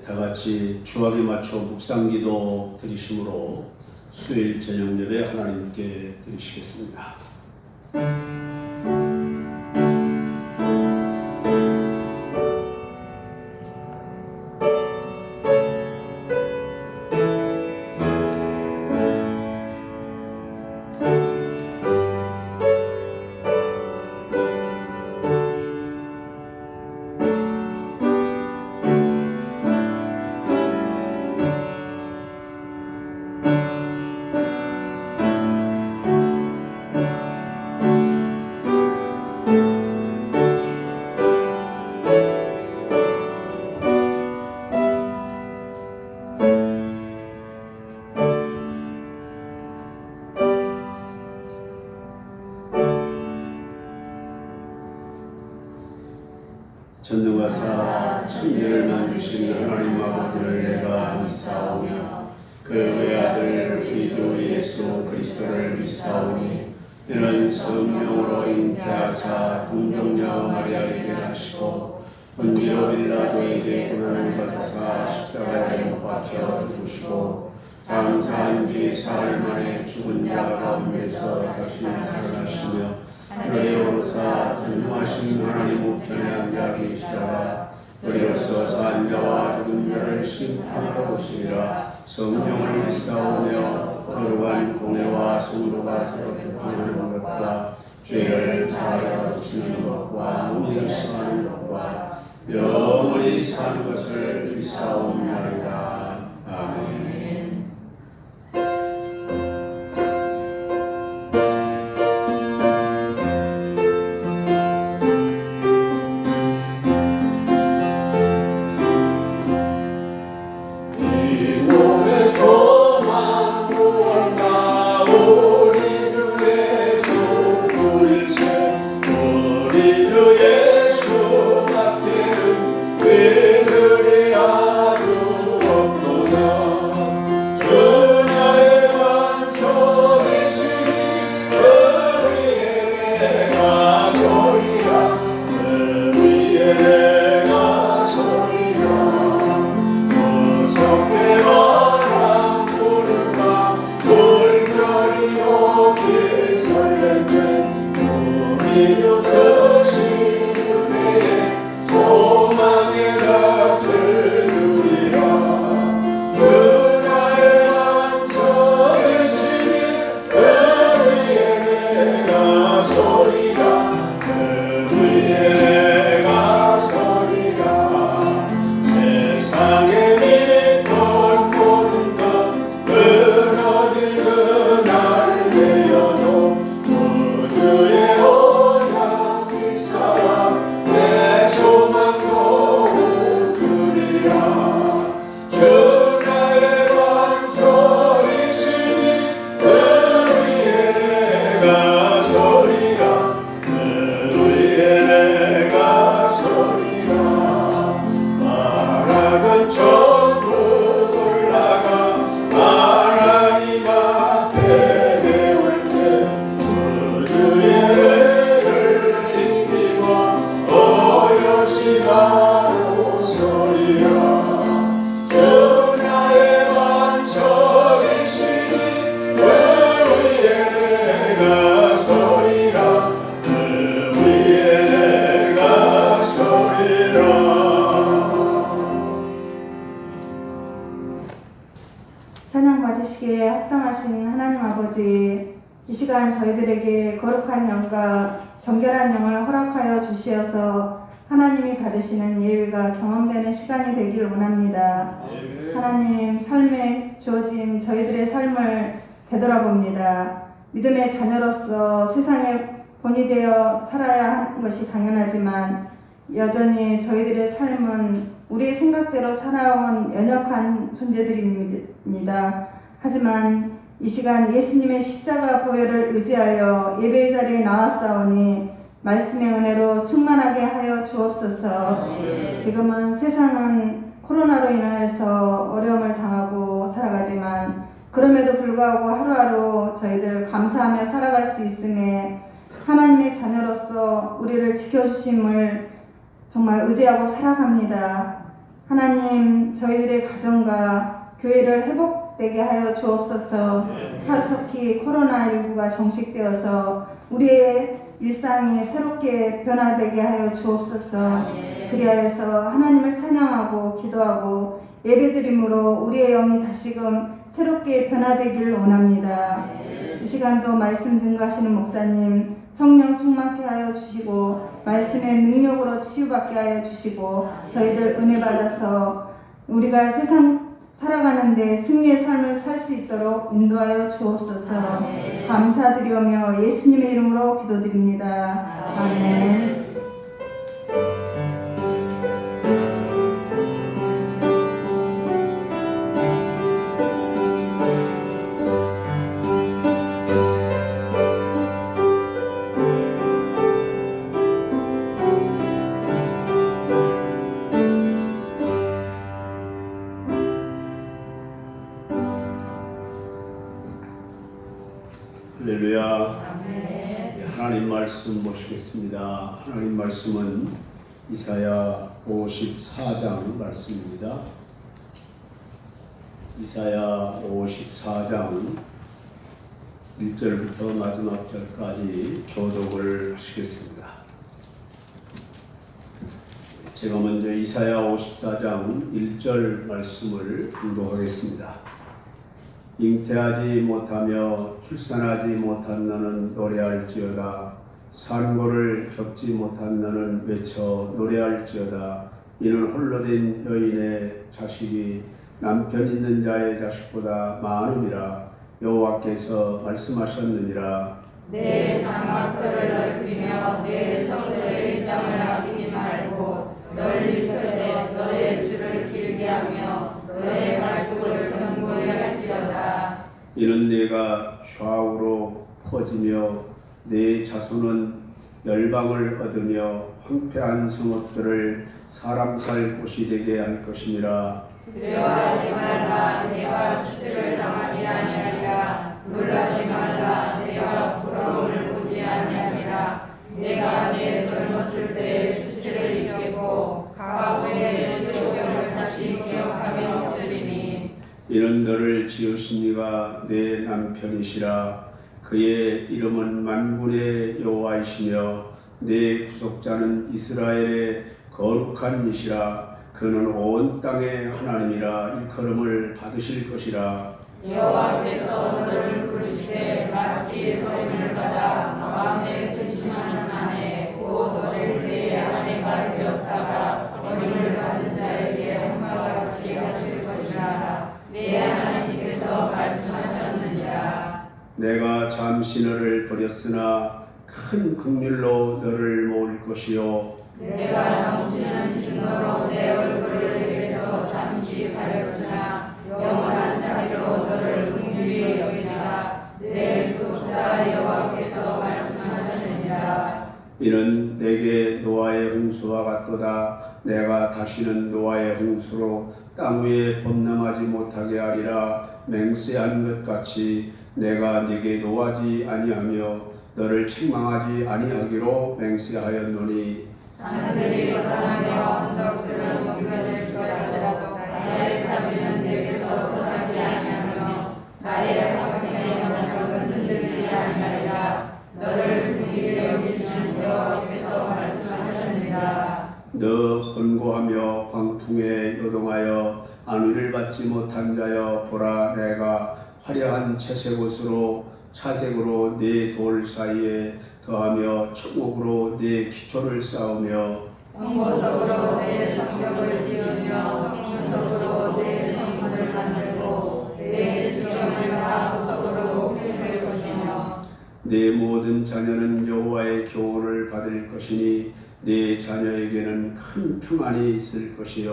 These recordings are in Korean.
다 같이 주합에 맞춰 묵상기도 드리심으로 수요일 저녁 예배 하나님께 드리시겠습니다. 전능하사 천지를 만드신 하나님 아버지를 내가 믿사오며 그 외아들 우리 주 예수 그리스도를 믿사오니 이는 성령으로 잉태하사 동정녀 마리아에게 나시고 본디오 빌라도에게 고난을 받으사 십자가에 못 박혀 죽으시고 장사한 지 사흘 만에 죽은 자 가운데서 다시 살아나시며 하늘에 오르사 전능하신 하나님 우편에 앉아 계시다가 우리로서 산 자와 죽은 자를 심판하러 오시리라. 성령을 믿사오며 거룩한 공회와 성도가 서로 교통하는 것과 죄를 사하여 주시는 것과 몸이 일성하는 것과 영원히 사는 것을 믿사옵나이다. 아멘. 찬양 받으시기에 합당하신 하나님 아버지, 이 시간 저희들에게 거룩한 영과 정결한 영을 허락하여 주시어서 하나님이 받으시는 예배가 경험되는 시간이 되길 원합니다. 하나님, 삶에 주어진 저희들의 삶을 되돌아봅니다. 믿음의 자녀로서 세상에 본이 되어 살아야 하는 것이 당연하지만 여전히 저희들의 삶은 우리의 생각대로 살아온 연약한 존재들입니다. 하지만 이 시간 예수님의 십자가 보혈을 의지하여 예배의 자리에 나왔사오니 말씀의 은혜로 충만하게 하여 주옵소서. 지금은 세상은 코로나로 인해서 어려움을 당하고 살아가지만 그럼에도 불구하고 하루하루 저희들 감사하며 살아갈 수 있음에 하나님의 자녀로서 우리를 지켜주심을 정말 의지하고 살아갑니다. 하나님 저희들의 가정과 교회를 회복되게 하여 주옵소서. 하루속히 코로나19가 정식되어서 우리의 일상이 새롭게 변화되게 하여 주옵소서. 그리하여서 하나님을 찬양하고 기도하고 예배드림으로 우리의 영이 다시금 새롭게 변화되길 원합니다. 이 시간도 말씀 증거하시는 목사님 성령 충만케 하여 주시고 말씀의 능력으로 치유받게 하여 주시고 저희들 은혜 받아서 우리가 세상 살아가는데 승리의 삶을 살 수 있도록 인도하여 주옵소서. 감사드리오며 예수님의 이름으로 기도드립니다. 아멘. 할렐루야. 하나님 말씀 보시겠습니다. 하나님 말씀은 이사야 54장 말씀입니다. 이사야 54장 1절부터 마지막 절까지 교독을 하시겠습니다. 제가 먼저 이사야 54장 1절 말씀을 공독하겠습니다. 잉태하지 못하며 출산하지 못한 너는 노래할지어다. 산고를 겪지 못한 너는 외쳐 노래할지어다. 이는 홀로 된 여인의 자식이 남편 있는 자의 자식보다 많음이라. 여호와께서 말씀하셨느니라. 내 장막들을 넓히며 내 성소의 장을 아끼지 말고 널리 펴되 너의 줄을 길게 하며 너의 말뚝을 견고히 할지어다. 이는 내가 좌우로 퍼지며 내 자손은 열방을 얻으며 황폐한 성읍들을 사람 살 곳이 되게 할 것이니라. 두려워하지 말라. 내가 수치를 당하지 아니하리라. 놀라지 말라. 내가 부러움을 보지 아니하리라. 내가 내 젊었을 때의 수치를 잊겠고 과거의 지옥을 다시 기억함이 없으리니. 이는 너를 지으신 이가 내 남편이시라. 그의 이름은 만군의 여호와이시며 내 구속자는 이스라엘의 거룩한 이시라. 그는 온 땅의 하나님이라. 일컬음을 받으실 것이라. 여호와께서 너를 부르시되 마치 버림을 받아 마음에 근심하는 아내 곧 어릴 때의 아내가 되었다가 버림을 받은 자에게 한과 같이 하실 것이라. 내 하나님께서 말씀하셨느니라. 내가 잠시 너를 버렸으나 큰 긍휼로 너를 모을 것이요. 내가 넘치는 진노로 내 얼굴을 내게서 잠시 가렸으나 영원한 자비로 너를 긍휼히 여기리라. 내 구속자 여호와께서 말씀하셨느니라. 이는 내게 노아의 홍수와 같도다. 내가 다시는 노아의 홍수로 땅 위에 범람하지 못하게 하리라. 맹세한 것 같이 내가 네게 노하지 아니하며 너를 책망하지 아니하기로 맹세하였노니. 산들이 떠나며 언덕들은 옮겨질 것이고 나의 자비는 내게서 떠나지 아니하며 나의 화평의 영향력은 흔들리지 아니하리라. 너를 긍휼히 여기시는 여호와께서 말씀하셨느니라. 너 권고하며 광풍에 요동하여 안위를 받지 못한 자여, 보라 내가 화려한 채색옷으로 차색으로 네 돌 사이에 더하며 청옥으로 네 기초를 쌓으며 성보석으로 내 성벽을 지으며 성문석으로 내 성문을 만들고 내 지경을 다 보석으로 펼칠 것이며 내 모든 자녀는 여호와의 교훈을 받을 것이니 네 자녀에게는 큰 평안이 있을 것이며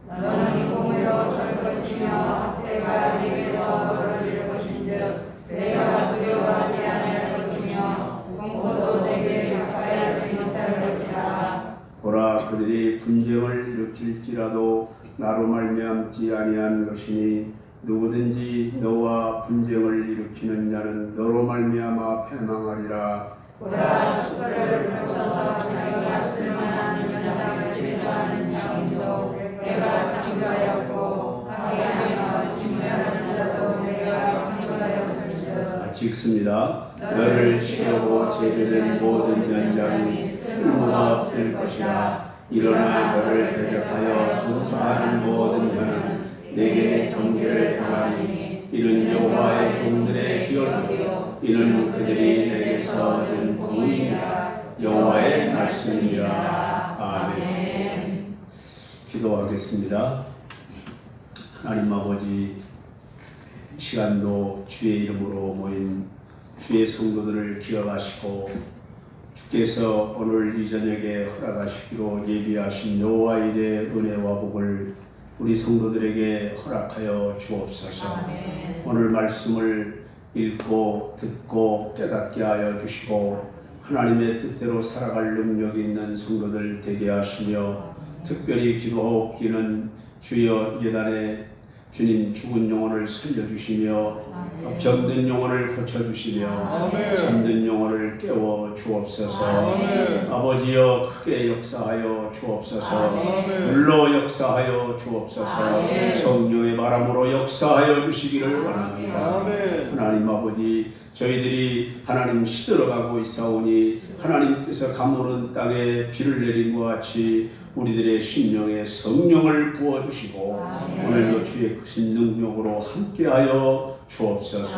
너는 공의로 설 것이며 학대가 네게서 벌어질 것인즉 내가 두려워하지 아니할 것이며 공포도 내게 가까이 못할 것이라. 보라 그들이 분쟁을 일으킬지라도 나로 말미암지 아니한 것이니 누구든지 너와 분쟁을 일으키는 자는 너로 말미암아 패망하리라. 보라 숯불을 부숴서 자기가 쓸만한 연장을 제거하는 장인도 내가 창조하였고 하기야며 심멸하는 자도 내가 창조하였으며 같이 읽습니다. 너를 취하고 제대된 모든 연장이 쓸모가 없을 것이라. 일어나 너를 대적하여 송사하는 모든 자는 내게 정죄를 당하니 이는 여호와의 종들의 기업이요 이는 그들이 내게서 얻은 공의이라. 여호와의 말씀이라. 아멘. 기도하겠습니다. 하나님 아버지, 시간도 주의 이름으로 모인 주의 성도들을 기억하시고 주께서 오늘 이 저녁에 허락하시기로 예비하신 여호와 일의 은혜와 복을 우리 성도들에게 허락하여 주옵소서. 아멘. 오늘 말씀을 읽고 듣고 깨닫게 하여 주시고 하나님의 뜻대로 살아갈 능력이 있는 성도들 되게 하시며 특별히 기도하옵기는 주여 예단에 주님 죽은 영혼을 살려주시며 병든 영혼을 고쳐주시며 잠든 영혼을 깨워 주옵소서. 아버지여 크게 역사하여 주옵소서. 불로 역사하여 주옵소서. 성령의 바람으로 역사하여 주시기를 원합니다. 하나님 아버지, 저희들이 하나님 시들어가고 있사오니 하나님께서 가물은 땅에 비를 내린 것 같이 우리들의 심령에 성령을 부어주시고 오늘도 주의 크신 능력으로 함께하여 주옵소서.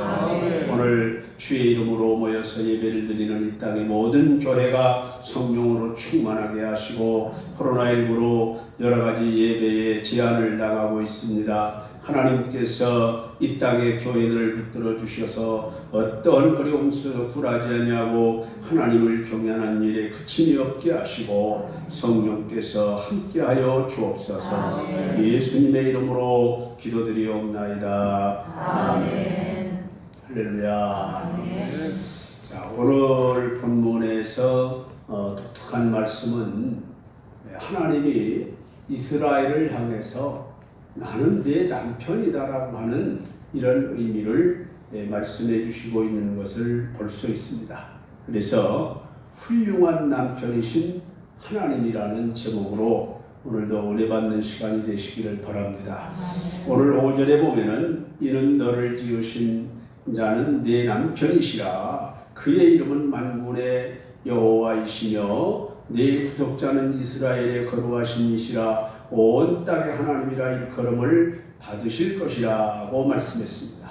오늘 주의 이름으로 모여서 예배를 드리는 이 땅의 모든 교회가 성령으로 충만하게 하시고 코로나19로 여러 가지 예배에 제한을 당하고 있습니다. 하나님께서 이 땅의 교회를 붙들어 주셔서 어떤 어려움 속에 굴하지 아니하고 하나님을 경외하는 일에 그침이 없게 하시고 성령께서 함께하여 주옵소서. 예수님의 이름으로 기도드리옵나이다. 아멘. 할렐루야. 아멘. 자, 오늘 본문에서 독특한 말씀은 하나님이 이스라엘을 향해서 나는 내 남편이다라고 하는 이런 의미를 말씀해 주시고 있는 것을 볼 수 있습니다. 그래서 훌륭한 남편이신 하나님이라는 제목으로 오늘도 은혜 받는 시간이 되시기를 바랍니다. 오늘 5절에 보면은 이는 너를 지으신 자는 내 남편이시라. 그의 이름은 만군의 여호와이시며 내 구속자는 이스라엘의 거룩하신 이시라. 온 땅의 하나님이라 일컬음을 받으실 것이라고 말씀했습니다.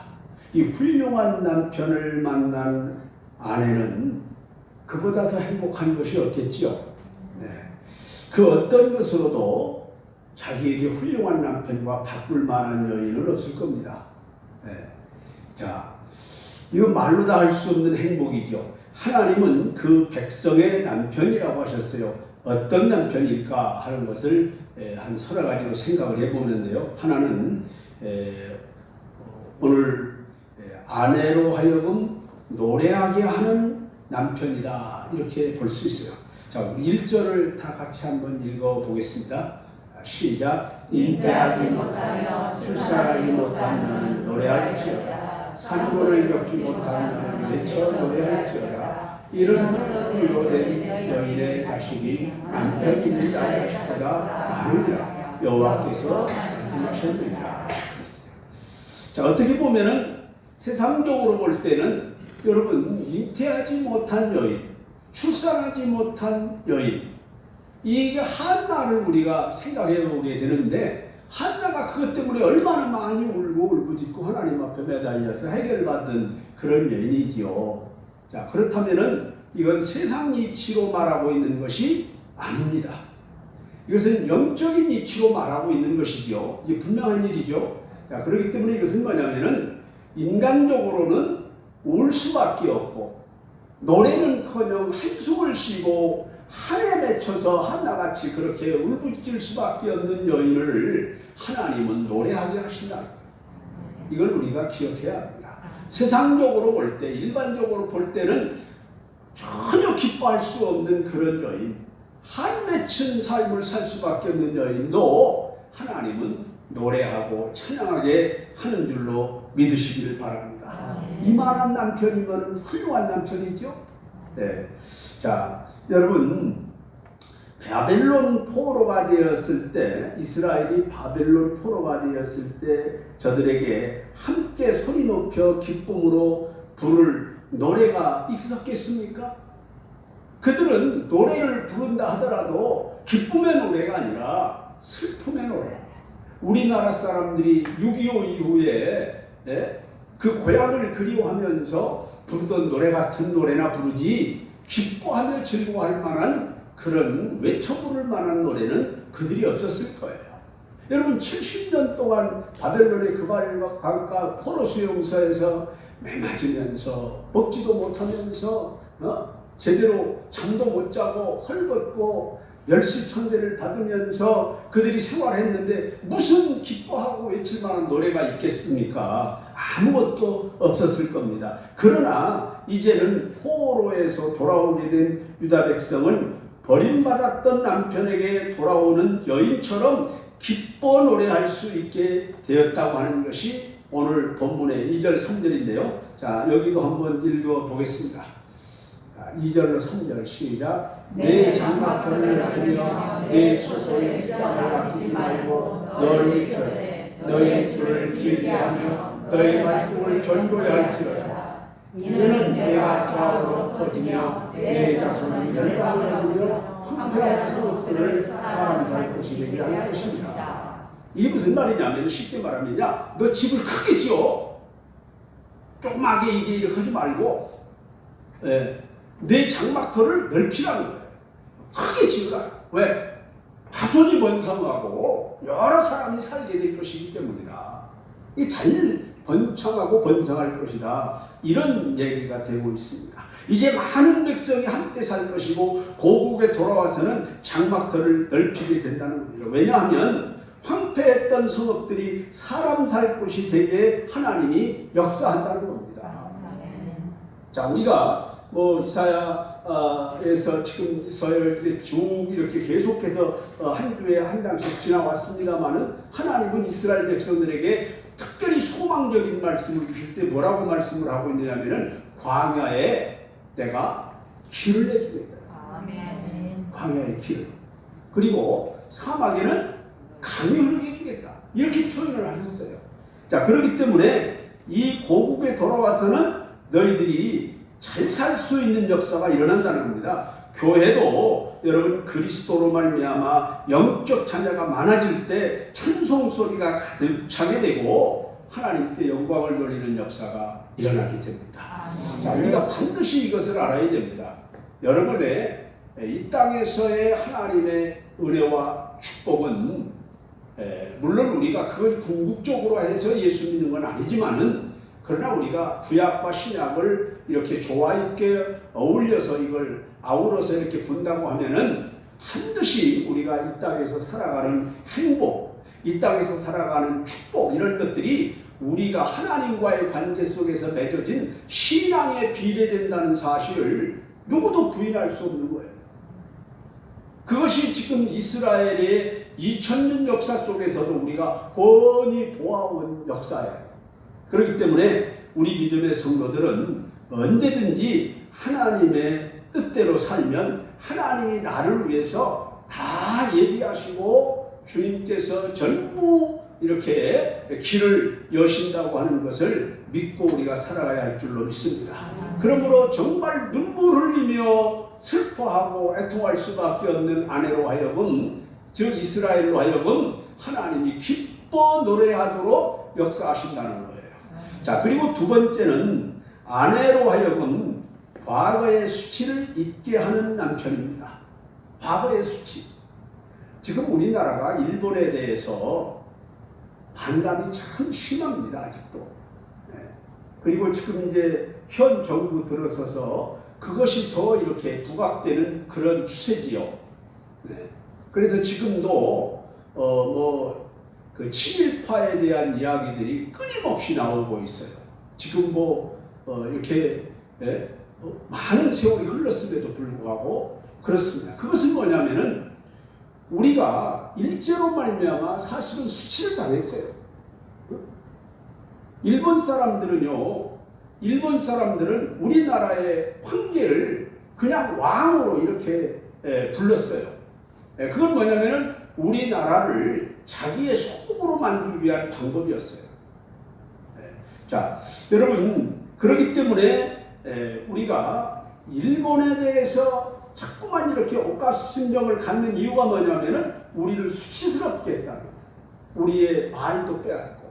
이 훌륭한 남편을 만난 아내는 그보다 더 행복한 것이 없겠지요. 네. 그 어떤 것으로도 자기에게 훌륭한 남편과 바꿀 만한 여인은 없을 겁니다. 네. 자, 이거 말로 다 할 수 없는 행복이죠. 하나님은 그 백성의 남편이라고 하셨어요. 어떤 남편일까 하는 것을 한 서너 가지로 생각을 해보는데요. 하나는 오늘 아내로 하여금 노래하게 하는 남편이다, 이렇게 볼 수 있어요. 자, 우리 1절을 다 같이 한번 읽어보겠습니다. 시작. 잉태하지 못하며 출산하지 못한 너는 노래할지어다. 산고를 겪지 못한 너는 외쳐 노래할지어다. 이런 홀로 된 여인의 자식이 남편 있는 자식보다 많으리라. 여호와께서 말씀하셨느니라. 자, 어떻게 보면은 세상적으로 볼 때는 여러분, 잉태하지 못한 여인, 출산하지 못한 여인, 이게 한나를 우리가 생각해 보게 되는데, 한나가 그것 때문에 얼마나 많이 울고 울부짖고 하나님 앞에 매달려서 해결받은 그런 여인이지요. 자, 그렇다면은 이건 세상 이치로 말하고 있는 것이 아닙니다. 이것은 영적인 이치로 말하고 있는 것이지요. 이게 분명한 일이죠. 자, 그렇기 때문에 이것은 뭐냐면은 인간적으로는 울 수밖에 없고, 노래는커녕 한숨을 쉬고 한에 맺혀서 한나같이 그렇게 울부짖을 수밖에 없는 여인을 하나님은 노래하게 하신다. 이걸 우리가 기억해야 합니다. 세상적으로 볼 때, 일반적으로 볼 때는 전혀 기뻐할 수 없는 그런 여인, 한 맺힌 삶을 살 수밖에 없는 여인도 하나님은 노래하고 찬양하게 하는 줄로 믿으시기를 바랍니다. 이만한 남편이면 훌륭한 남편이죠. 네. 자, 여러분, 바벨론 포로가 되었을 때, 이스라엘이 바벨론 포로가 되었을 때 저들에게 함께 소리 높여 기쁨으로 부를 노래가 있었겠습니까? 그들은 노래를 부른다 하더라도 기쁨의 노래가 아니라 슬픔의 노래. 우리나라 사람들이 6.25 이후에 그 고향을 그리워하면서 부르던 노래 같은 노래나 부르지, 기뻐하며 즐거워할 만한 그런 외쳐 부를 만한 노래는 그들이 없었을 거예요. 여러분, 70년 동안 바벨론의 그발과 강가 포로 수용소에서 매맞으면서 먹지도 못하면서 제대로 잠도 못 자고 헐벗고 멸시천대를 받으면서 그들이 생활했는데 무슨 기뻐하고 외칠 만한 노래가 있겠습니까? 아무것도 없었을 겁니다. 그러나 이제는 포로에서 돌아오게 된 유다 백성은 버림받았던 남편에게 돌아오는 여인처럼 기뻐 노래할 수 있게 되었다고 하는 것이 오늘 본문의 2절 3절인데요. 자, 여기도 한번 읽어보겠습니다. 자, 2절로 3절 시작. 내 장막터를 주며 내 처소에 쌀을 아끼지 말고 너를 위해 너의 줄을 길게 하며 너의 발등을 견고히 할지어다. 이는 내가 좌우로 퍼지며 내 자손은 열방을 얻으며 황폐한 성읍들을 사람 살 곳이 되게 할 것입니다. 이게 무슨 말이냐면, 쉽게 말하면요, 너 집을 크게 지어. 조그맣게 이렇게 하지 말고 내 장막터를 넓히라는 거예요. 크게 지으라. 왜? 자손이 번성하고 여러 사람이 살게 될 것이기 때문이다. 이게 잘 번창하고 번성할 것이다. 이런 얘기가 되고 있습니다. 이제 많은 백성이 함께 살 것이고 고국에 돌아와서는 장막터를 넓히게 된다는 겁니다. 왜냐하면 황폐했던 성읍들이 사람 살 곳이 되게 하나님이 역사한다는 겁니다. 자, 우리가 이사야에서 지금 서열 쭉 이렇게 계속해서 한 주에 한 장씩 지나왔습니다만은, 하나님은 이스라엘 백성들에게 특별히 소망적인 말씀을 주실 때 뭐라고 말씀을 하고 있느냐면은, 광야에 내가 길을 내주겠다. 광야에 길을. 그리고 사막에는 강이 흐르게 해주겠다. 이렇게 표현을 하셨어요. 자, 그렇기 때문에 이 고국에 돌아와서는 너희들이 잘 살 수 있는 역사가 일어난다는 겁니다. 교회도 여러분, 그리스도로 말미암아 영적 자녀가 많아질 때 찬송 소리가 가득 차게 되고 하나님께 영광을 돌리는 역사가 일어나게 됩니다. 자, 우리가 반드시 이것을 알아야 됩니다. 여러분의 이 땅에서의 하나님의 은혜와 축복은 물론 우리가 그걸 궁극적으로 해서 예수 믿는 건 아니지만은, 그러나 우리가 구약과 신약을 이렇게 조화 있게 어울려서 이걸 아우러서 이렇게 본다고 하면은 반드시 우리가 이 땅에서 살아가는 행복, 이 땅에서 살아가는 축복, 이런 것들이 우리가 하나님과의 관계 속에서 맺어진 신앙에 비례된다는 사실을 누구도 부인할 수 없는 거예요. 그것이 지금 이스라엘의 2000년 역사 속에서도 우리가 훤히 보아온 역사예요. 그렇기 때문에 우리 믿음의 성도들은 언제든지 하나님의 뜻대로 살면 하나님이 나를 위해서 다 예비하시고 주님께서 전부 이렇게 길을 여신다고 하는 것을 믿고 우리가 살아가야 할 줄로 믿습니다. 그러므로 정말 눈물 흘리며 슬퍼하고 애통할 수밖에 없는 아내로 하여금, 즉 이스라엘로 하여금 하나님이 기뻐 노래하도록 역사하신다는 거예요. 자, 그리고 두 번째는 아내로 하여금 과거의 수치를 잊게 하는 남편입니다. 과거의 수치. 지금 우리나라가 일본에 대해서 반감이 참 심합니다, 아직도. 그리고 지금 이제 현 정부 들어서서 그것이 더 이렇게 부각되는 그런 추세지요. 그래서 지금도 그 친일파에 대한 이야기들이 끊임없이 나오고 있어요. 지금 이렇게 많은 세월이 흘렀음에도 불구하고 그렇습니다. 그것은 뭐냐면은 우리가 일제로 말미암아 사실은 수치를 당했어요. 일본 사람들은 우리나라의 황제를 그냥 왕으로 이렇게 불렀어요. 그건 뭐냐면은 우리나라를 자기의 소국으로 만들기 위한 방법이었어요. 자, 여러분, 그렇기 때문에 우리가 일본에 대해서 자꾸만 이렇게 옥가심정을 갖는 이유가 뭐냐면은 우리를 수치스럽게 했다는 거예요. 우리의 말도 빼앗고,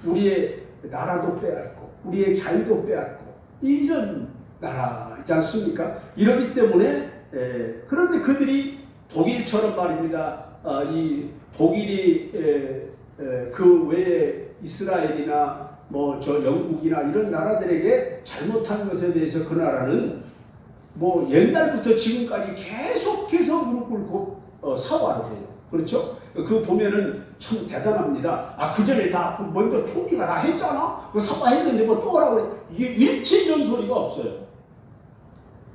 우리의 나라도 빼앗고, 우리의 자유도 빼앗고, 이런 나라이지 않습니까? 이러기 때문에 그런데 그들이 독일처럼 말입니다. 이 독일이 그 외에 이스라엘이나 뭐 저 영국이나 이런 나라들에게 잘못한 것에 대해서 그 나라는 뭐 옛날부터 지금까지 계속해서 무릎 꿇고 사과를 해요. 그렇죠? 그 보면은 참 대단합니다. 그 전에 다 먼저 총리가 다 했잖아. 그 사과했는데 뭐 또 하라고 그래. 이게 일체연소리가 없어요.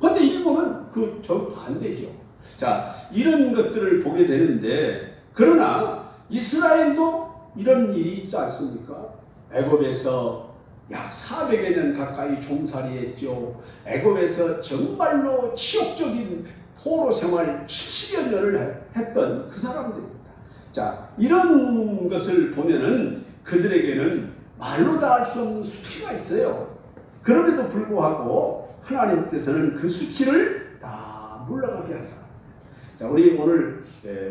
그런데 일본은 그 정반대죠. 자, 이런 것들을 보게 되는데, 그러나 이스라엘도 이런 일이 있지 않습니까? 애굽에서 약 400여 년 가까이 종살이했죠. 애굽에서 정말로 치욕적인 포로 생활 70여 년을 했던 그 사람들입니다. 자, 이런 것을 보면은 그들에게는 말로 다 할 수 없는 수치가 있어요. 그럼에도 불구하고 하나님께서는 그 수치를 다 물러가게 한다. 자, 우리 오늘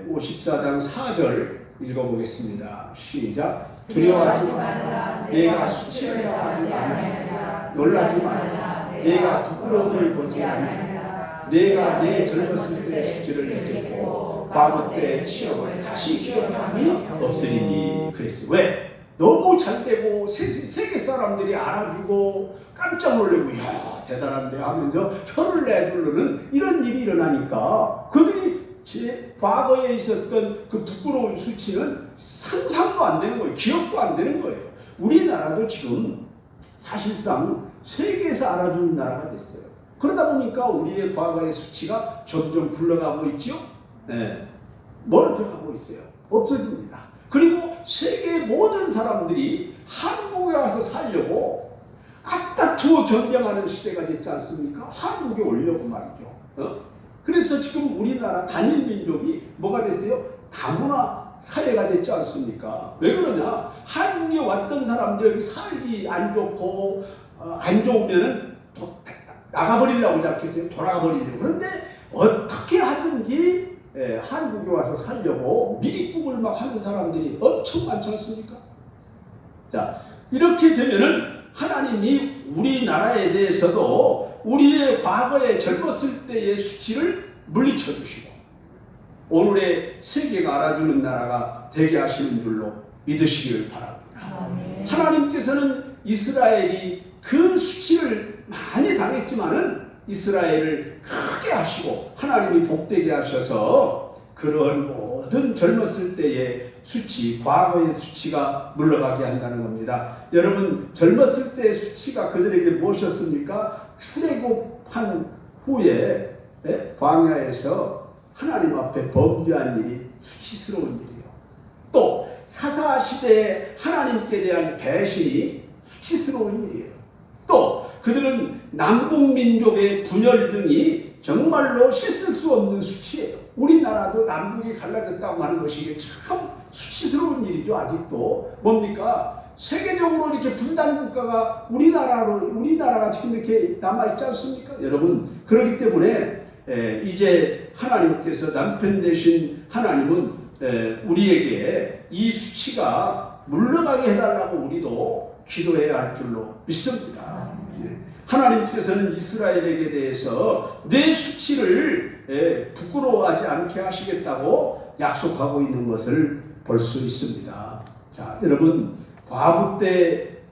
54장 4절 읽어보겠습니다. 시작. 두려워하지 말라. 내가 수치를 당하지 아니하리라. 놀라지 말라. 내가 부끄러움을 보지 아니하리라. 내가 내 젊었을 때 수치를 느꼈고 과거 때의 치욕을 다시 기억함이 없으리니. 그랬어요. 왜? 너무 잘되고 세계 사람들이 알아주고 깜짝 놀래고 야 대단한데 하면서 혀를 내두르는 이런 일이 일어나니까 그들이 제 과거에 있었던 그 부끄러운 수치는 상상도 안 되는 거예요. 기억도 안 되는 거예요. 우리나라도 지금 사실상 세계에서 알아주는 나라가 됐어요. 그러다 보니까 우리의 과거의 수치가 점점 굴러가고 있죠. 네. 멀어져가고 있어요. 없어집니다. 그리고 세계의 모든 사람들이 한국에 와서 살려고 앞다투어 경쟁하는 시대가 됐지 않습니까? 한국에 오려고 말이죠. 그래서 지금 우리나라 단일 민족이 뭐가 됐어요? 다문화 사회가 됐지 않습니까? 왜 그러냐? 한국에 왔던 사람들 여기 살기 안 좋고 안 좋으면은 나가버리려고 잡겠어요. 돌아가 버리려고. 그런데 어떻게 하든지 한국에 와서 살려고 미리국을 막 하는 사람들이 엄청 많지 않습니까? 자, 이렇게 되면은 하나님이 우리나라에 대해서도 우리의 과거에 젊었을 때의 수치를 물리쳐 주시고 오늘의 세계가 알아주는 나라가 되게 하시는 줄로 믿으시기를 바랍니다. 하나님께서는 이스라엘이 그 수치를 많이 당했지만은 이스라엘을 크게 하시고 하나님이 복되게 하셔서 그런 모든 젊었을 때의 수치, 과거의 수치가 물러가게 한다는 겁니다. 여러분, 젊었을 때의 수치가 그들에게 무엇이었습니까? 출애굽한 후에 광야에서 하나님 앞에 범죄한 일이 수치스러운 일이에요. 또 사사시대에 하나님께 대한 배신이 수치스러운 일이에요. 또 그들은 남북민족의 분열 등이 정말로 씻을 수 없는 수치예요. 우리나라도 남북이 갈라졌다고 하는 것이 참 수치스러운 일이죠. 아직도 뭡니까? 세계적으로 이렇게 분단 국가가 우리나라가 지금 이렇게 남아있지 않습니까? 여러분, 그렇기 때문에 이제 하나님께서 남편 되신 하나님은 우리에게 이 수치가 물러가게 해달라고 우리도 기도해야 할 줄로 믿습니다. 하나님께서는 이스라엘에게 대해서 내 수치를 부끄러워하지 않게 하시겠다고 약속하고 있는 것을 볼 수 있습니다. 자, 여러분, 과부 때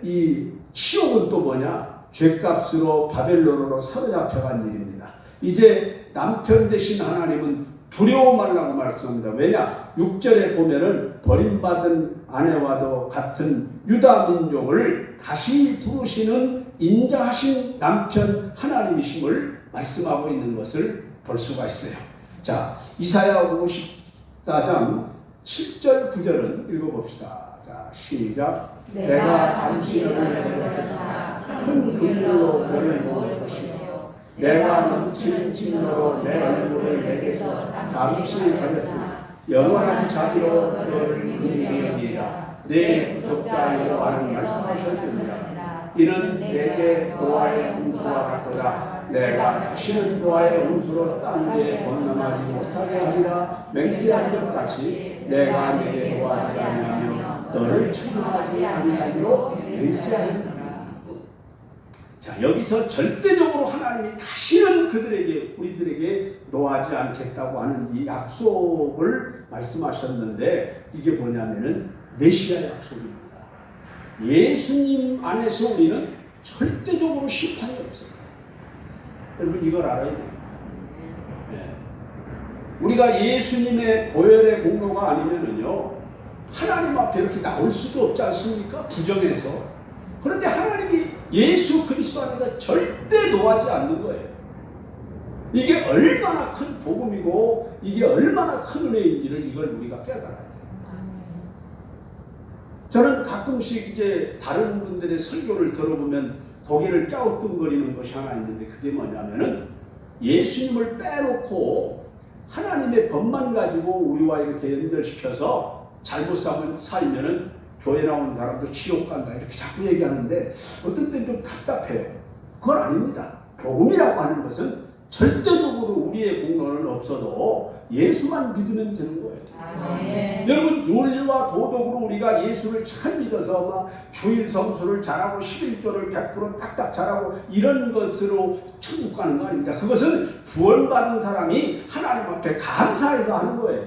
이 치욕은 또 뭐냐? 죄값으로 바벨론으로 사로잡혀간 일입니다. 이제 남편 되신 하나님은 두려워 말라고 말씀합니다. 왜냐? 6절에 보면은 버림받은 아내와도 같은 유다 민족을 다시 부르시는 인자하신 남편 하나님이심을 말씀하고 있는 것을 볼 수가 있어요. 자, 이사야 54장 7절 9절은 읽어봅시다. 자, 시작. 내가 잠시 너를 데려서 큰 그물로 너를 모을 것이요 내가 넘치는 진노로 내 얼굴을 내게서 잠시 가렸으나 영원한 자비로 너를 긍휼히 여기리라. 내 구속자 여호와는 말씀하셨느니라. 이는 내게 노아의 홍수와 같도다. 내가 다시는 노아의 홍수로 땅 위에 범람하지 못하게 하리라. 맹세한 것 같이 내가 내게 노하지 아니하며 너를 책망하지 아니하기로 맹세하리라. 자, 여기서 절대적으로 하나님이 다시는 그들에게, 우리들에게 노하지 않겠다고 하는 이 약속을 말씀하셨는데, 이게 뭐냐면은 메시아 약속입니다. 예수님 안에서 우리는 절대적으로 심판이 없어요. 여러분 이걸 알아야 돼요. 네. 우리가 예수님의 보혈의 공로가 아니면은요, 하나님 앞에 이렇게 나올 수도 없지 않습니까? 부정해서. 그런데 하나님이 예수 그리스도 안에서 절대 노하지 않는 거예요. 이게 얼마나 큰 복음이고 이게 얼마나 큰 은혜인지를 이걸 우리가 깨달아야 돼요. 저는 가끔씩 이제 다른 분들의 설교를 들어보면 고개를 갸우뚱거리는 것이 하나 있는데, 그게 뭐냐면은 예수님을 빼놓고 하나님의 법만 가지고 우리와 이렇게 연결시켜서 잘못 살면은 교회 나온 사람도 지옥 간다 이렇게 자꾸 얘기하는데, 어떤 때는 좀 답답해요. 그건 아닙니다. 복음이라고 하는 것은 절대적으로 우리의 공로는 없어도 예수만 믿으면 되는 거예요. 여러분 윤리와 도덕으로 우리가 예수를 잘 믿어서 막 주일 성수를 잘하고 11조를 100% 딱딱 잘하고 이런 것으로 천국 가는 거 아닙니다. 그것은 구원받은 사람이 하나님 앞에 감사해서 하는 거예요.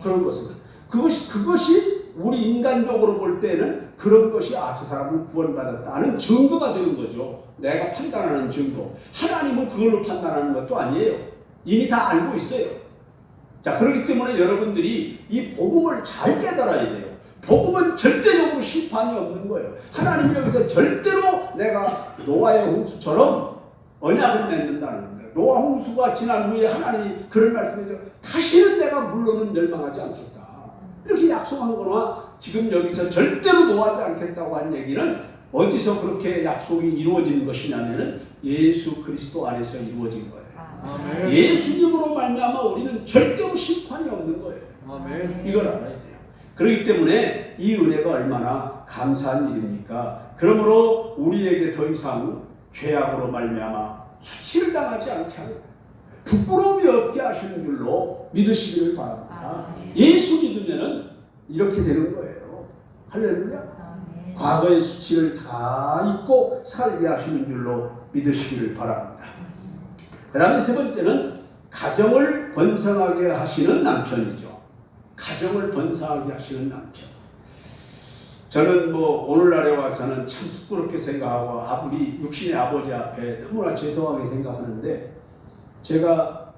그런 것은 그것이 우리 인간적으로 볼 때는 그런 것이 저 사람은 구원받았다는 증거가 되는 거죠. 내가 판단하는 증거. 하나님은 그걸로 판단하는 것도 아니에요. 이미 다 알고 있어요. 자, 그렇기 때문에 여러분들이 이 복음을 잘 깨달아야 돼요. 복음은 절대적으로 심판이 없는 거예요. 하나님이 여기서 절대로 내가 노아의 홍수처럼 언약을 맺는다는 거예요. 노아 홍수가 지난 후에 하나님이 그런 말씀을 해서 다시는 내가 물로는 멸망하지 않겠다. 이렇게 약속한 거나 지금 여기서 절대로 노하지 않겠다고 한 얘기는 어디서 그렇게 약속이 이루어진 것이냐면은 예수 그리스도 안에서 이루어진 거예요. 아멘. 예수님으로 말미암아 우리는 절대로 심판이 없는 거예요. 아멘. 이걸 알아야 돼요. 그렇기 때문에 이 은혜가 얼마나 감사한 일입니까? 그러므로 우리에게 더 이상 죄악으로 말미암아 수치를 당하지 않게 하고 부끄러움이 없게 하시는 줄로 믿으시기를 바랍니다. 예수 믿으면은 이렇게 되는 거예요. 할렐루야. 과거의 수치를 다 잊고 살게 하시는 줄로 믿으시기를 바랍니다. 그 다음에 세 번째는 가정을 번성하게 하시는 남편이죠. 가정을 번성하게 하시는 남편. 저는 오늘날에 와서는 참 부끄럽게 생각하고 우리 육신의 아버지 앞에 너무나 죄송하게 생각하는데, 제가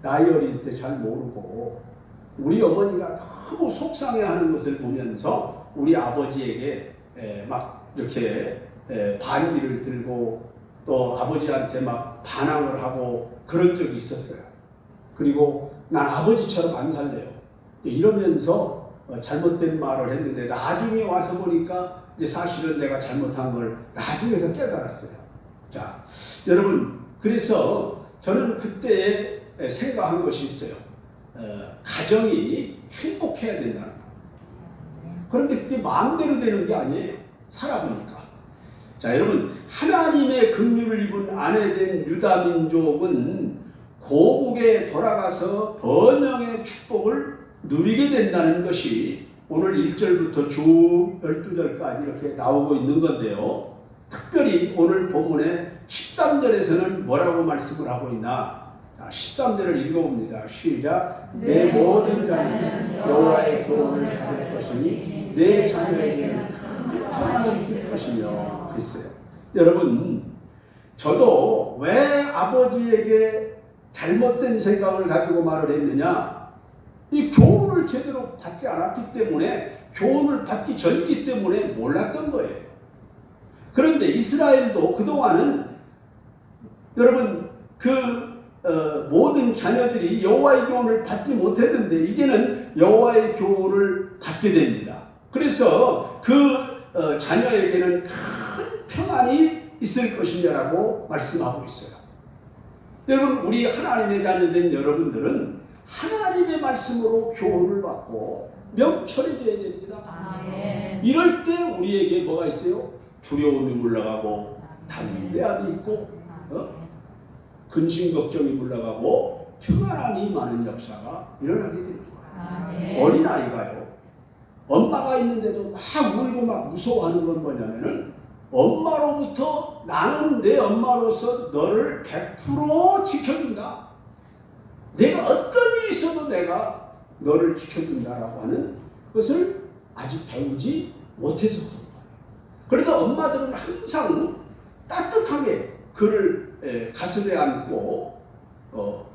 나이 어릴 때 잘 모르고 우리 어머니가 너무 속상해하는 것을 보면서 우리 아버지에게 막 이렇게 반기를 들고 또 아버지한테 막 반항을 하고 그런 적이 있었어요. 그리고 난 아버지처럼 안 살래요. 이러면서 잘못된 말을 했는데, 나중에 와서 보니까 이제 사실은 내가 잘못한 걸 나중에서 깨달았어요. 자, 여러분, 그래서 저는 그때 생각한 것이 있어요. 가정이 행복해야 된다는 거. 그런데 그게 마음대로 되는 게 아니에요. 살아보니까. 자, 여러분, 하나님의 긍휼을 입은 아내된 유다 민족은 고국에 돌아가서 번영의 축복을 누리게 된다는 것이 오늘 1절부터 쭉 12절까지 이렇게 나오고 있는 건데요. 특별히 오늘 본문의 13절에서는 뭐라고 말씀을 하고 있나? 13절을 읽어봅니다. 시작. 내 모든 자는 여호와의 교훈을 받을 것이니 내 자녀에게는 큰 평안이 있을 것이며 그랬어요. 여러분, 저도 왜 아버지에게 잘못된 생각을 가지고 말을 했느냐? 이 교훈을 제대로 받지 않았기 때문에, 교훈을 받기 전이기 때문에 몰랐던 거예요. 그런데 이스라엘도 그동안은 여러분 모든 자녀들이 여호와의 교훈을 받지 못했는데 이제는 여호와의 교훈을 받게 됩니다. 그래서 자녀에게는 큰 평안이 있을 것이냐라고 말씀하고 있어요. 여러분, 우리 하나님의 자녀된 여러분들은 하나님의 말씀으로 교훈을 받고 명철해져야 됩니다. 아멘. 이럴 때 우리에게 뭐가 있어요? 두려움이 물러가고 담대함이 있고 근심 걱정이 물러가고 평안함이 많은 역사가 일어나게 되는 거예요. 아멘. 어린아이가요, 엄마가 있는데도 막 울고 막 무서워하는 건 뭐냐면은 엄마로부터 나는 내 엄마로서 너를 100% 지켜준다. 내가 어떤 일이 있어도 내가 너를 지켜준다라고 하는 것을 아직 배우지 못해서 그런 거예요. 그래서 엄마들은 항상 따뜻하게 그를 가슴에 안고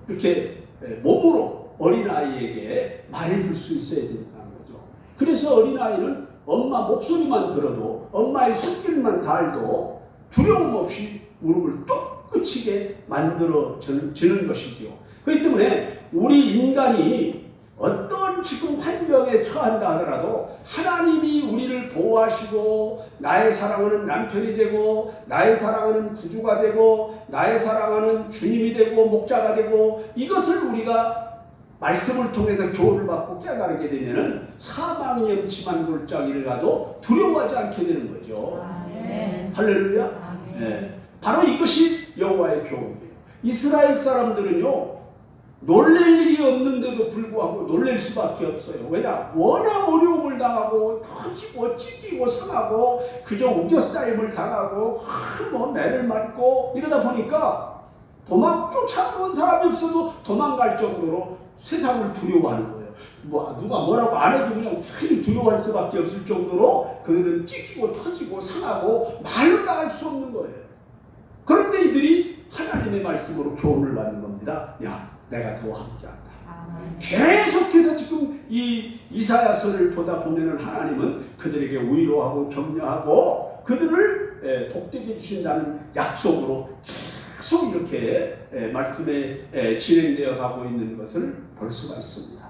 이렇게 몸으로 어린아이에게 말해줄 수 있어야 된다는 거죠. 그래서 어린아이는 엄마 목소리만 들어도 엄마의 손길만 닿아도 두려움 없이 무릎을 뚝 끄치게 만들어 주는 것이죠. 그렇기 때문에 우리 인간이 어떤 지금 환경에 처한다 하더라도 하나님이 우리를 보호하시고 나의 사랑하는 남편이 되고 나의 사랑하는 구주가 되고 나의 사랑하는 주님이 되고 목자가 되고 이것을 우리가 말씀을 통해서 교훈을 받고 깨달게 되면은 사망이 염치만 골짜기를 가도 두려워하지 않게 되는 거죠. 아멘. 할렐루야. 아멘. 네. 바로 이것이 여호와의 교훈이에요. 이스라엘 사람들은요, 놀랄 일이 없는데도 불구하고 놀랄 수밖에 없어요. 왜냐? 워낙 어려움을 당하고 터지고 찢기고 상하고 그저 우겨싸임을 당하고 매를 맞고 이러다 보니까 쫓아오는 사람이 없어도 도망갈 정도로 세상을 두려워하는 거예요. 누가 뭐라고 안 해도 그냥 괜히 두려워할 수밖에 없을 정도로 그들은 찢기고 터지고 상하고 말로 다 할 수 없는 거예요. 그런데 이들이 하나님의 말씀으로 교훈을 받는 겁니다. 야, 내가 너와 함께한다. 아멘. 계속해서 지금 이 이사야서를 보다 보면은 하나님은 그들에게 위로하고 격려하고 그들을 복되게 주신다는 약속으로 계속 이렇게 말씀에 진행되어 가고 있는 것을 볼 수가 있습니다.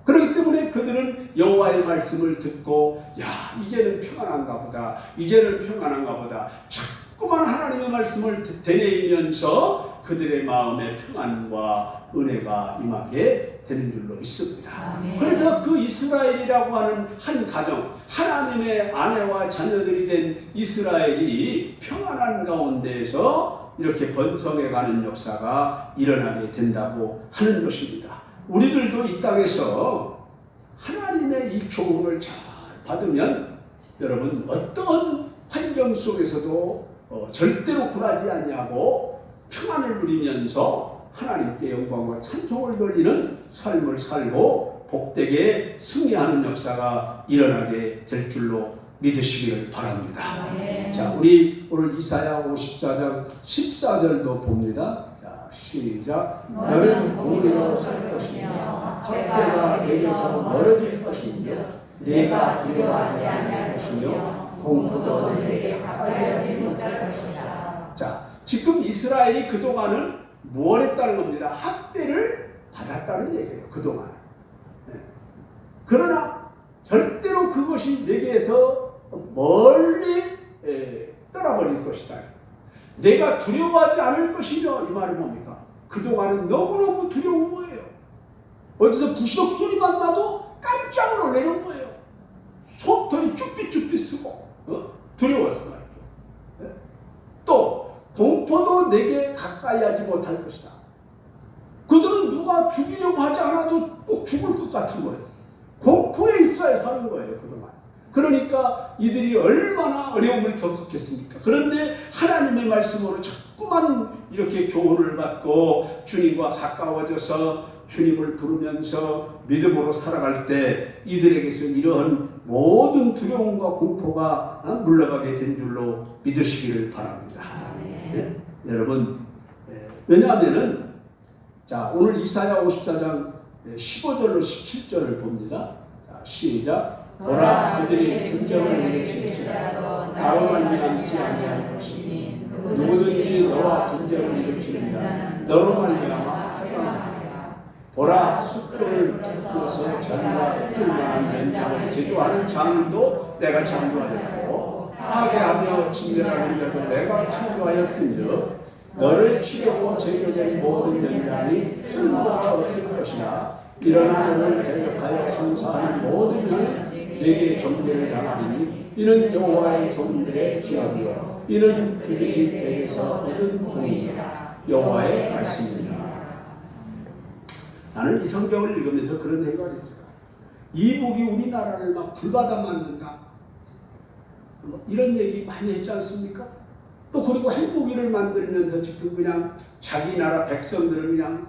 그렇기 때문에 그들은 여호와의 말씀을 듣고 야, 이제는 평안한가 보다. 이제는 평안한가 보다. 자꾸만 하나님의 말씀을 되뇌이면서 그들의 마음에 평안과 은혜가 임하게 되는 줄로 믿습니다. 아멘. 그래서 그 이스라엘이라고 하는 한 가정, 하나님의 아내와 자녀들이 된 이스라엘이 평안한 가운데에서 이렇게 번성해가는 역사가 일어나게 된다고 하는 것입니다. 우리들도 이 땅에서 하나님의 이 교훈을 잘 받으면 여러분 어떤 환경 속에서도 절대로 굴하지 아니하고 평안을 누리면서 하나님께 영광과 찬송을 돌리는 삶을 살고 복되게 승리하는 역사가 일어나게 될 줄로 믿으시기를 바랍니다. 아멘. 자, 우리 오늘 이사야 54장 14절도 봅니다. 자, 시작. 너는 공의로 살 것이며 헛되가 내게서 멀어질 것이며 내가 두려워하지 아니할 것이며 공포도 내게 가까이 못할 것이다. 자, 지금 이스라엘이 그동안은 무엇 했다는 겁니다. 학대를 받았다는 얘기예요. 그동안. 네. 그러나 절대로 그것이 내게서 멀리 떠나버릴 것이다. 내가 두려워하지 않을 것이며 이 말은 뭡니까? 그동안은 너무너무 두려운 거예요. 어디서 부시럭 소리만 나도 깜짝 놀라는 거예요. 속털이 쭈삣쭈삣 쓰고 두려워서 말이죠. 네? 또 공포도 내게 가까이 하지 못할 것이다. 그들은 누가 죽이려고 하지 않아도 꼭 죽을 것 같은 거예요. 공포에 있어야 사는 거예요, 그동안. 그러니까 이들이 얼마나 어려움을 겪었겠습니까? 그런데 하나님의 말씀으로 자꾸만 이렇게 교훈을 받고 주님과 가까워져서 주님을 부르면서 믿음으로 살아갈 때 이들에게서 이러한 모든 두려움과 공포가 물러가게 된 줄로 믿으시기를 바랍니다. 네? 여러분, 왜냐하면은 자, 오늘 이사야 54장 15절로 17절을 봅니다. 자, 시작. 보라, 그들이 분쟁을 일으킬지라도 나로 말미암지 아니할 것이니 누구든지 너와 분쟁을 일으키는 자는 너로 말미암아 패망하리라. 보라, 숯불을 부숴서 전과 쓸만한 면장을 제조하는 장도 내가 장구하였고 파괴하며 진멸하는 자도 내가 창조하였으며 너를 치려고 제거된 모든 연장이 쓸모가 없을 것이나 일어나 너를 대적하여 성사하는 모든 자는 내게 정죄를 당하리니 이는 여호와의 종들의 기업이요 이는 그들이 내게서 얻은 공이니라. 여호와의 말씀입니다. 나는 이 성경을 읽으면서 그런 생각을 했어요. 이북이 우리나라를 막 불바다 만든다, 이런 얘기 많이 했지 않습니까? 또 그리고 핵무기를 만들면서 지금 그냥 자기 나라 백성들을 그냥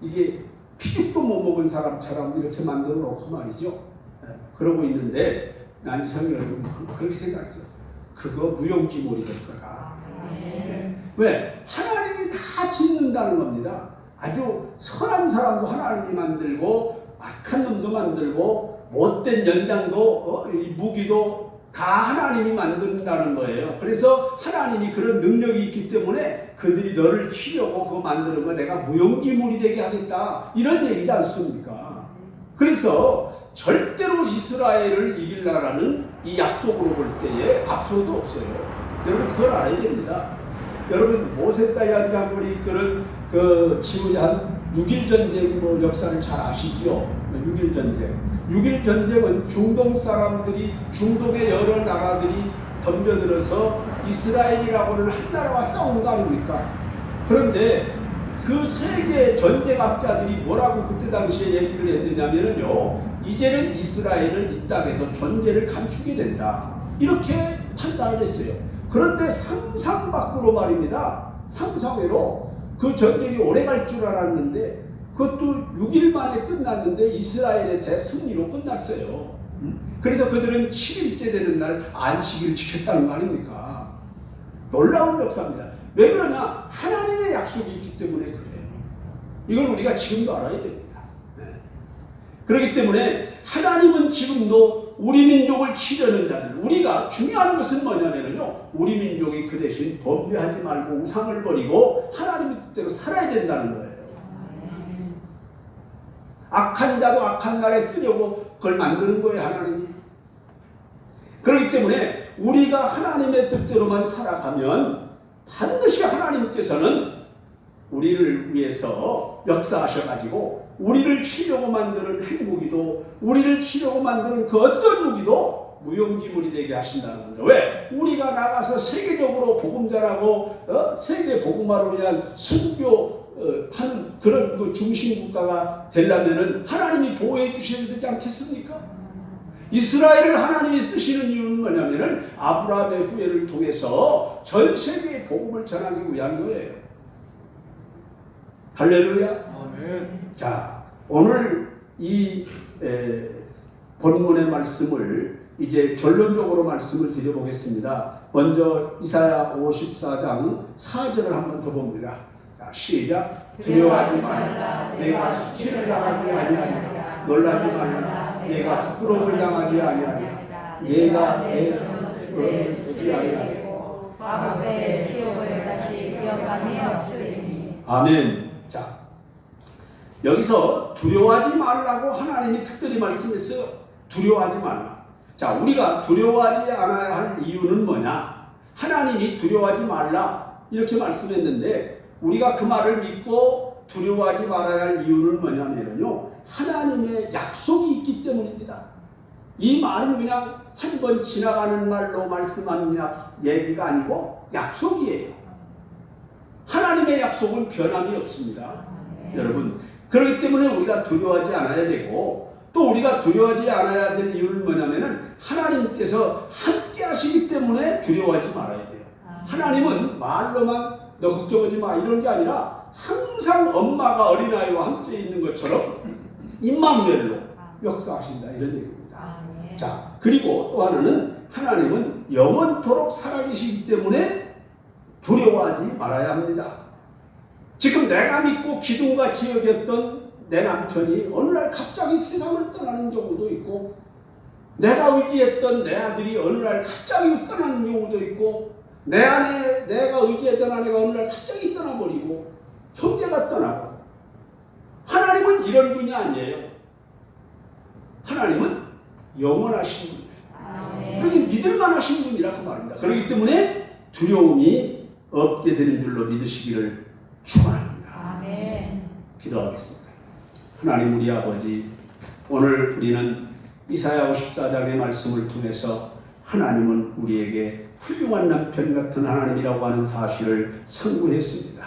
이게 피죽도 못 먹은 사람처럼 이렇게 만들어 놓고 말이죠. 그러고 있는데 난 이 성경을 그렇게 생각했어요. 그거 무용지물이 될 거다. 왜? 하나님이 다 짓는다는 겁니다. 아주 선한 사람도 하나님이 만들고 악한 놈도 만들고 못된 연장도 이 무기도 다 하나님이 만든다는 거예요. 그래서 하나님이 그런 능력이 있기 때문에 그들이 너를 치려고 그거 만드는 거 내가 무용지물이 되게 하겠다, 이런 얘기지 않습니까? 그래서 절대로 이스라엘을 이길 나라는 이 약속으로 볼 때에 앞으로도 없어요. 여러분 그걸 알아야 됩니다. 여러분 모세 다이안 장군이 이끄는 그 지휘한 6.1 전쟁 뭐 역사를 잘 아시죠? 6.1 전쟁. 6.1 전쟁은 중동 사람들이, 중동의 여러 나라들이 덤벼들어서 이스라엘이라고는 한 나라와 싸운 거 아닙니까? 그런데 그 세계 전쟁학자들이 뭐라고 그때 당시에 얘기를 했느냐면요, 이제는 이스라엘은 이 땅에서 존재를 감추게 된다, 이렇게 판단을 했어요. 그런데 상상 밖으로 말입니다. 상상외로 그 전쟁이 오래 갈 줄 알았는데 그것도 6일 만에 끝났는데 이스라엘의 대승리로 끝났어요. 그래서 그들은 7일째 되는 날 안식일을 지켰다는 거 아닙니까? 놀라운 역사입니다. 왜 그러냐? 하나님의 약속이 있기 때문에 그래요. 이걸 우리가 지금도 알아야 됩니다. 그렇기 때문에 하나님은 지금도 우리 민족을 치려는 자들, 우리가 중요한 것은 뭐냐면요, 우리 민족이 그 대신 범죄하지 말고 우상을 버리고 하나님의 뜻대로 살아야 된다는 거예요. 악한 자도 악한 날에 쓰려고 그걸 만드는 거예요, 하나님이. 그렇기 때문에 우리가 하나님의 뜻대로만 살아가면 반드시 하나님께서는 우리를 위해서 역사하셔가지고 우리를 치려고 만드는 핵무기도, 우리를 치려고 만드는 그 어떤 무기도 무용지물이 되게 하신다는 거죠. 왜? 우리가 나가서 세계적으로 복음 전하고 세계 복음화를 위한 선교하는 그런 그 중심 국가가 되려면은 하나님이 보호해 주셔야 되지 않겠습니까? 이스라엘을 하나님이 쓰시는 이유는 뭐냐면은 아브라함의 후예를 통해서 전 세계에 복음을 전하기 위한 거예요. 할렐루야. 아멘. 자, 오늘 이 본문의 말씀을 이제 결론적으로 말씀을 드려보겠습니다. 먼저 이사야 54장 4절을 한번 더 봅니다. 자, 시작. 두려워하지 말라. 내가 수치를 당하지 아니하리라. 놀라지 말라. 내가 부끄러움을 당하지 아니하리라. 내가 내 모습을 보지 아니하리라. 마법의 지옥을 다시 기억함이 없으리니. 아멘. 자, 여기서 두려워하지 말라고 하나님이 특별히 말씀했어요. 두려워하지 말라. 자, 우리가 두려워하지 않아야 할 이유는 뭐냐? 하나님이 두려워하지 말라 이렇게 말씀했는데 우리가 그 말을 믿고 두려워하지 말아야 할 이유는 뭐냐면요, 하나님의 약속이 있기 때문입니다. 이 말은 그냥 한 번 지나가는 말로 말씀하는 얘기가 아니고 약속이에요. 하나님의 약속은 변함이 없습니다. 여러분, 그렇기 때문에 우리가 두려워하지 않아야 되고, 또 우리가 두려워하지 않아야 될 이유는 뭐냐면은 하나님께서 함께 하시기 때문에 두려워하지 말아야 돼요. 하나님은 말로만 너 걱정하지 마 이런 게 아니라 항상 엄마가 어린아이와 함께 있는 것처럼 임마누엘로 역사하신다, 이런 얘기입니다. 자, 그리고 또 하나는 하나님은 영원토록 살아계시기 때문에 두려워하지 말아야 합니다. 지금 내가 믿고 기둥같이 여겼던 내 남편이 어느 날 갑자기 세상을 떠나는 경우도 있고, 내가 의지했던 내 아들이 어느 날 갑자기 떠나는 경우도 있고, 내 아내, 내가 의지했던 아내가 어느 날 갑자기 떠나버리고, 형제가 떠나고. 하나님은 이런 분이 아니에요. 하나님은 영원하신 분이에요. 그렇게 믿을만 하신 분이라 그 말입니다. 그렇기 때문에 두려움이 없게 되는 줄로 믿으시기를 축원합니다. 기도하겠습니다. 하나님 우리 아버지, 오늘 우리는 이사야 54장의 말씀을 통해서 하나님은 우리에게 훌륭한 남편 같은 하나님이라고 하는 사실을 선고했습니다.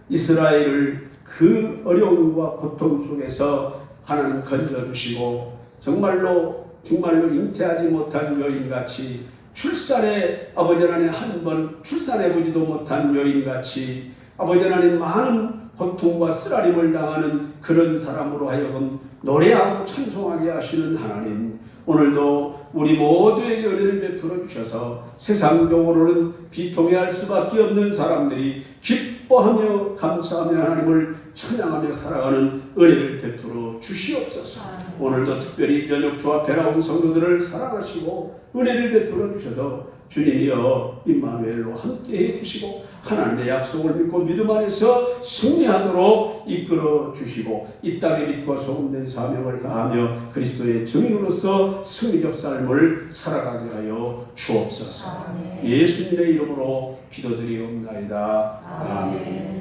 이스라엘을 그 어려움과 고통 속에서 하나님 건져주시고 정말로 잉태하지 못한 여인같이 출산에 아버지 하나님 한 번 출산해보지도 못한 여인같이 아버지 하나님 많은 고통과 쓰라림을 당하는 그런 사람으로 하여금 노래하고 찬송하게 하시는 하나님, 오늘도 우리 모두에게 은혜를 베풀어 주셔서 세상적으로는 비통해할 수밖에 없는 사람들이 기뻐하며 감사하며 하나님을 찬양하며 살아가는 은혜를 베풀어 주시옵소서. 오늘도 특별히 저녁 주 앞에 나온 성도들을 사랑하시고 은혜를 베풀어 주셔서 주님이여 임마누엘로 함께해 주시고 하나님의 약속을 믿고 믿음 안에서 승리하도록 이끌어 주시고 이 땅에 빛과 소금된 사명을 다하며 그리스도의 증인으로서 승리적 삶을 살아가게 하여 주옵소서. 예수님의 이름으로 기도드리옵나이다. 아멘.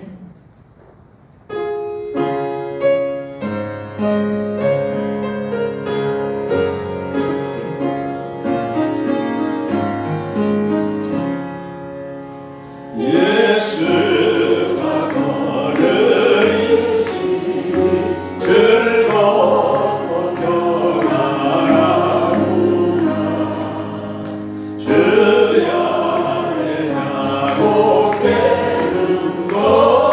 주야 내 자복되는 것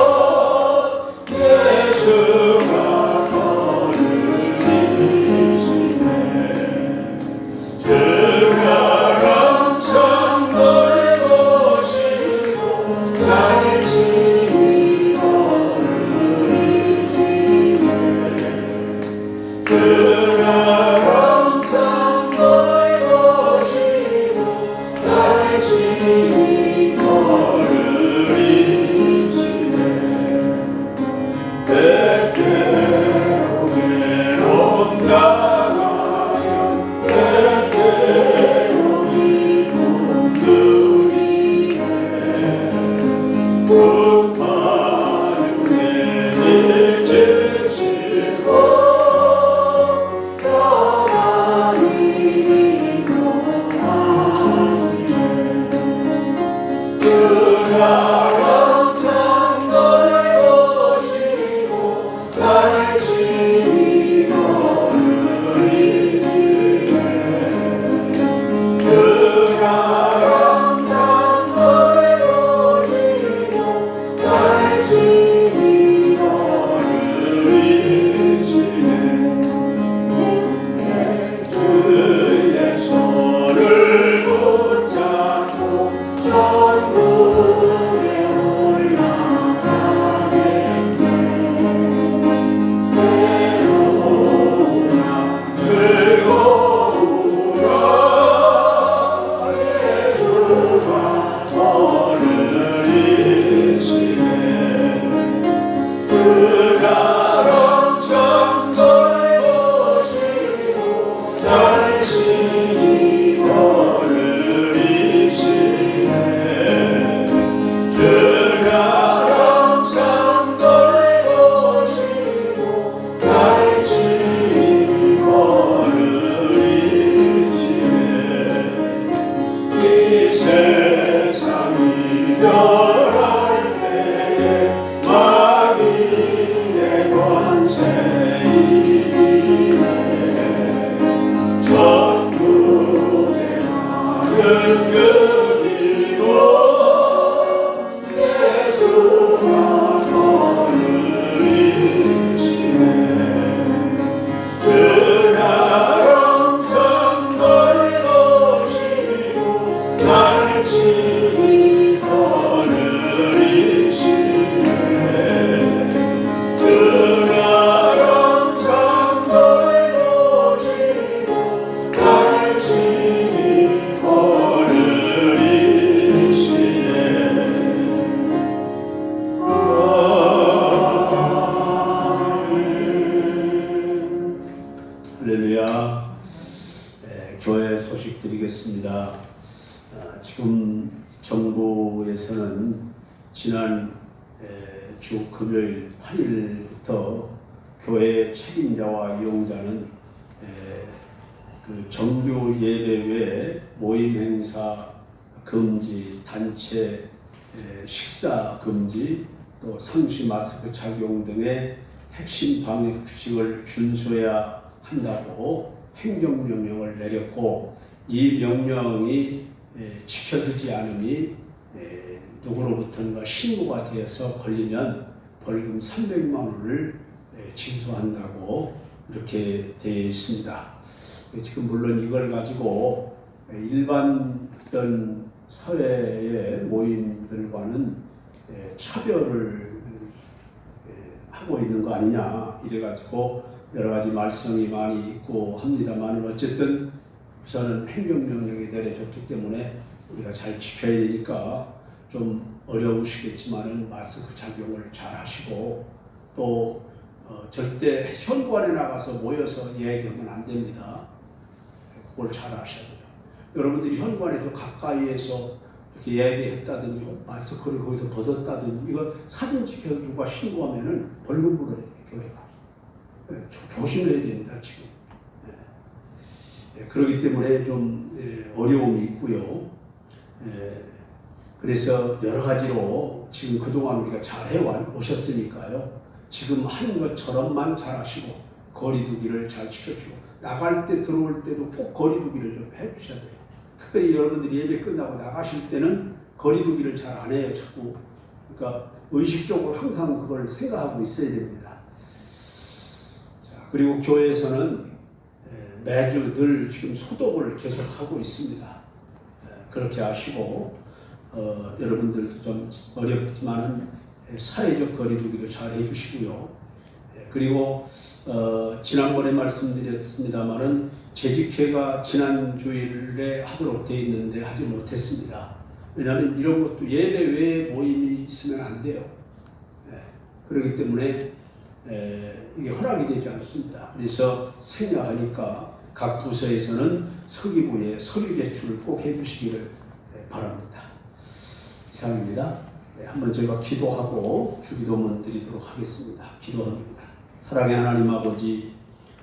기도하겠습니다. 지금 정부에서는 지난 주 금요일 8일부터 교회 책임자와 이용자는 그 정규 예배 외 모임 행사 금지, 단체 식사 금지, 또 상시 마스크 착용 등의 핵심 방역 규칙을 준수해야 한다고 행정명령을 내렸고, 이 명령이 지켜지지 않으니 누구로부터인가 신고가 되어서 걸리면 벌금 300만 원을 징수한다고 이렇게 되어 있습니다. 지금 물론 이걸 가지고 일반 어떤 사회의 모임들과는 차별을 하고 있는 거 아니냐 이래가지고 여러 가지 말썽이 많이 있고 합니다만, 어쨌든 우선은 행정명령이 내려졌기 때문에 우리가 잘 지켜야 되니까 좀 어려우시겠지만은 마스크 착용을 잘 하시고, 또 절대 현관에 나가서 모여서 얘기하면 안 됩니다. 그걸 잘 하셔야 돼요. 여러분들이 현관에서 가까이에서 이렇게 얘기했다든지 마스크를 거기서 벗었다든지 이거 사진 찍혀서 누가 신고하면은 벌금 물어야 돼요, 교회가. 조심해야 됩니다, 지금. 그렇기 때문에 좀 어려움이 있고요. 그래서 여러 가지로 지금 그동안 우리가 잘 해오셨으니까요. 지금 하는 것처럼만 잘 하시고 거리두기를 잘 지켜주고, 나갈 때 들어올 때도 꼭 거리두기를 좀 해주셔야 돼요. 특별히 여러분들이 예배 끝나고 나가실 때는 거리두기를 잘 안 해요, 자꾸. 그러니까 의식적으로 항상 그걸 생각하고 있어야 됩니다. 자, 그리고 교회에서는 매주 늘 지금 소독을 계속하고 있습니다. 그렇게 하시고, 여러분들도 좀 어렵지만은 사회적 거리두기도 잘 해주시고요. 그리고 지난번에 말씀드렸습니다만은 재직회가 지난 주일에 하도록 되어 있는데 하지 못했습니다. 왜냐하면 이런 것도 예배 외에 모임이 있으면 안 돼요. 그렇기 때문에 이게 허락이 되지 않습니다. 그래서 생략하니까 각 부서에서는 서기부에 서류 제출을 꼭 해주시기를 바랍니다. 이상입니다. 한번 제가 기도하고 주기도문 드리도록 하겠습니다. 기도합니다. 사랑의 하나님 아버지,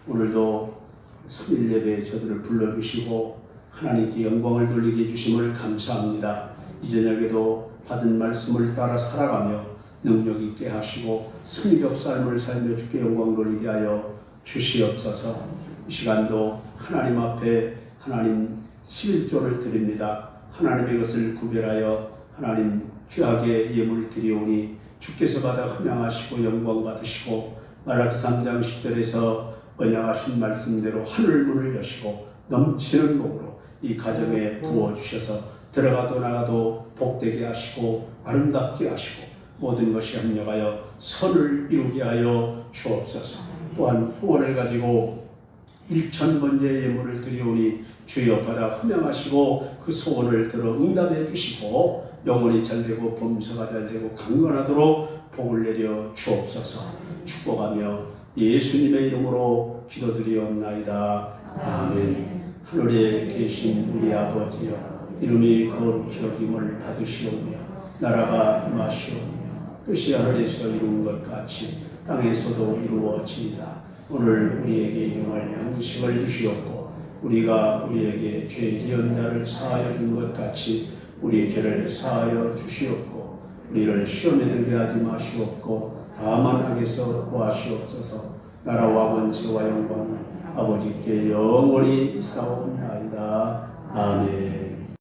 오늘도 성일 예배에 저들을 불러주시고 하나님께 영광을 돌리게 해주심을 감사합니다. 이 저녁에도 받은 말씀을 따라 살아가며 능력 있게 하시고 승리적 삶을 살며 주께 영광 돌리게 하여 주시옵소서. 이 시간도 하나님 앞에 하나님 11조를 드립니다. 하나님의 것을 구별하여 하나님 귀하게 예물 드리오니 주께서 받아 흠양하시고 영광 받으시고, 말라기 3장 10절에서 언약하신 말씀대로 하늘 문을 여시고 넘치는 복으로 이 가정에 부어주셔서 들어가도 나가도 복되게 하시고 아름답게 하시고 모든 것이 합력하여 선을 이루게 하여 주옵소서. 또한 소원을 가지고 1000번째 예물을 드리오니 주여 받아 흠양하시고 그 소원을 들어 응답해 주시고 영혼이 잘되고 범사가 잘되고 강건하도록 복을 내려 주옵소서. 축복하며 예수님의 이름으로 기도드리옵나이다. 아멘. 하늘에 계신 우리 아버지여, 이름이 거룩히 여김을 받으시오며 나라가 임하시오며 뜻이 하늘에서 이룬 것 같이 땅에서도 이루어지이다. 오늘 우리에게 일용할 양식을 주시옵고, 우리가 우리에게 죄 지은 자를 사하여 준 것 같이 우리의 죄를 사하여 주시옵고, 우리를 시험에 들게 하지 마시옵고 다만 악에서 구하시옵소서. 나라와 권세와 영광이 아버지께 영원히 있사옵나이다. 아멘.